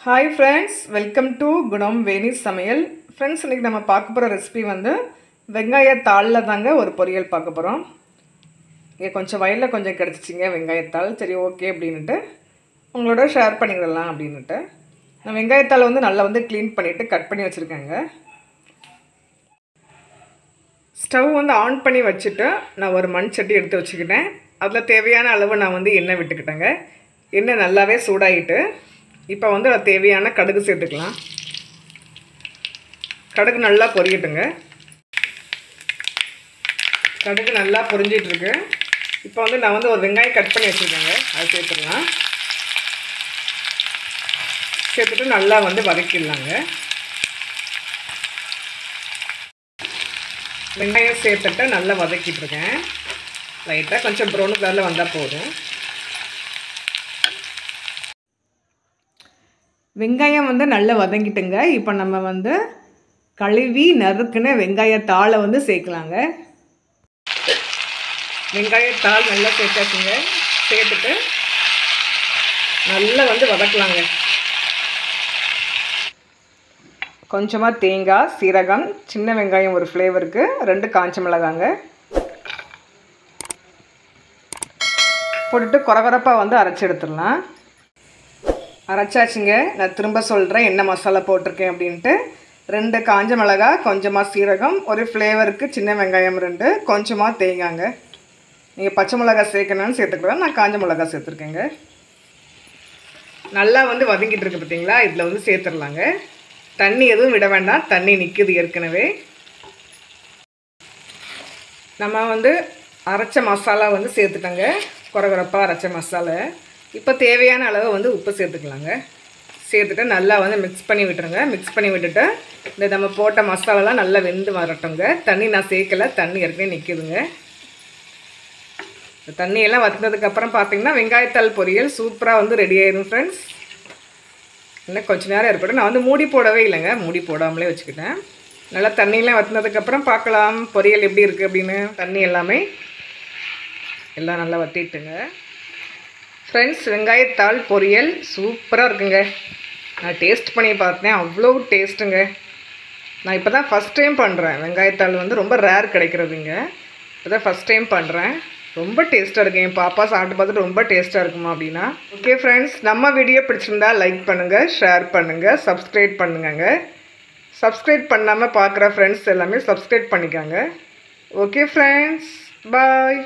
Hi friends, welcome to Gunam Veni's சமையல். Friends, இன்னைக்கு நம்ம பார்க்க போற ரெசிபி வந்து வெங்காய தாள்ல தாங்க ஒரு பொரியல் பார்க்க போறோம். இங்க கொஞ்சம் வயல்ல கொஞ்சம் கிடைச்சிச்சிங்க வெங்காயத்தாள். சரி ஓகே அப்படினுட்டு உங்களோட ஷேர் பண்ணிக்கலாம் அப்படினுட்டு. நான் வெங்காயத்தாள் வந்து நல்லா வந்து க்ளீன் பண்ணிட்டு கட் பண்ணி வச்சிருக்கேங்க. ஸ்டவ் வந்து ஆன் பண்ணி வச்சிட்டு நான் ஒரு மண் சட்டி எடுத்து வச்சிட்டேன். அதுல தேவையான அளவு நான் வந்து எண்ணெய் விட்டுக்கிட்டேங்க. எண்ணெய் நல்லாவே சூடாயிட்டு இப்போ வந்து அது தேவையான கடுகு சேர்த்துக்கலாம். கடுகு நல்லா பொரியட்டுங்க. கடுகு நல்லா பொரிஞ்சிட்டு இருக்கு. இப்போ வந்து நான் வந்து ஒரு வெங்காயம் கட் பண்ணி வச்சிருக்கேங்க. அதை சேர்த்துக்கலாம். சேர்த்துட்டு நல்லா வந்து வதக்கிடலாங்க. வெங்காயம் சேர்த்துட்டு நல்லா வதக்கிட்டு இருக்கேன். லைட்டாக கொஞ்சம் ப்ரௌன் கலரில் வந்தால் போதும். வெங்காயம் வந்து நல்லா வதங்கிட்டுங்க. இப்போ நம்ம வந்து கழுவி நறுக்குன வெங்காயத்தாளை வந்து சேர்க்கலாங்க. வெங்காயத்தாள் நல்லா சேர்த்தாச்சுங்க. சேர்த்துட்டு நல்லா வந்து வதக்கலாங்க. கொஞ்சமாக தேங்காய், சீரகம், சின்ன வெங்காயம் ஒரு ஃப்ளேவருக்கு, 2 காஞ்ச மிளகாங்க போட்டுட்டு கொரகொரப்பாக வந்து அரைச்சி எடுத்துடலாம். அரைச்சாச்சுங்க. நான் திரும்ப சொல்கிறேன் என்ன மசாலா போட்டிருக்கேன் அப்படின்ட்டு. 2 காஞ்ச மிளகா, கொஞ்சமாக சீரகம், ஒரு ஃப்ளேவருக்கு சின்ன வெங்காயம் 2, கொஞ்சமாக தேங்காய்ங்க. நீங்கள் பச்சை மிளகா சேர்க்கணும்னு சேர்த்துக்கலாம். நான் காஞ்ச மிளகா சேர்த்துருக்கேங்க. நல்லா வந்து வதங்கிட்டு இருக்கு பார்த்தீங்களா? இதில் வந்து சேர்த்துடலாங்க. தண்ணி எதுவும் விட வேண்டாம், தண்ணி நிற்குது ஏற்கனவே. நம்ம வந்து அரைச்ச மசாலா வந்து சேர்த்துட்டோங்க. கொரகொரப்பாக அரைச்ச மசாலா. இப்போ தேவையான அளவு வந்து உப்பு சேர்த்துக்கலாங்க. சேர்த்துட்டு நல்லா வந்து மிக்ஸ் பண்ணி விட்டுருங்க. மிக்ஸ் பண்ணி விட்டுட்டு இந்த நம்ம போட்ட மசாலாலாம் நல்லா வெந்து வரட்டுங்க. தண்ணி நான் சேர்க்கலை, தண்ணி ஏற்கனவே நிற்குதுங்க. இந்த தண்ணியெல்லாம் வற்றினதுக்கப்புறம் பார்த்தீங்கன்னா வெங்காயத்தாள் பொரியல் சூப்பராக வந்து ரெடி ஆயிடும் ஃப்ரெண்ட்ஸ். இன்னும் கொஞ்சம் நேரம் இருக்கட்டும். நான் வந்து மூடி போடவே இல்லைங்க, மூடி போடாமலே வச்சுக்கிட்டேன். நல்லா தண்ணியெல்லாம் வற்றினதுக்கப்புறம் பார்க்கலாம் பொரியல் எப்படி இருக்குது அப்படின்னு. தண்ணி எல்லாம் நல்லா வற்றிட்டுங்க ஃப்ரெண்ட்ஸ். வெங்காயத்தாள் பொரியல் சூப்பராக இருக்குங்க. நான் டேஸ்ட் பண்ணி பார்த்தேன், அவ்வளோ டேஸ்ட்டுங்க. நான் இப்போ தான் ஃபஸ்ட் டைம் பண்ணுறேன். வெங்காயத்தாள் வந்து ரொம்ப ரேர் கிடைக்கிறதுங்க. இப்போ தான் ஃபஸ்ட் டைம் பண்ணுறேன். ரொம்ப டேஸ்ட்டாக இருக்குது. என் பாப்பா சாப்பிட்டு பார்த்துட்டு ரொம்ப டேஸ்ட்டாக இருக்குமா அப்படின்னா. ஓகே ஃப்ரெண்ட்ஸ், நம்ம வீடியோ பிடிச்சிருந்தா லைக் பண்ணுங்கள், ஷேர் பண்ணுங்கள், சப்ஸ்கிரைப் பண்ணுங்க. சப்ஸ்கிரைப் பண்ணாமல் பார்க்குற ஃப்ரெண்ட்ஸ் எல்லாமே சப்ஸ்கிரைப் பண்ணிக்காங்க. ஓகே ஃப்ரெண்ட்ஸ், பாய்.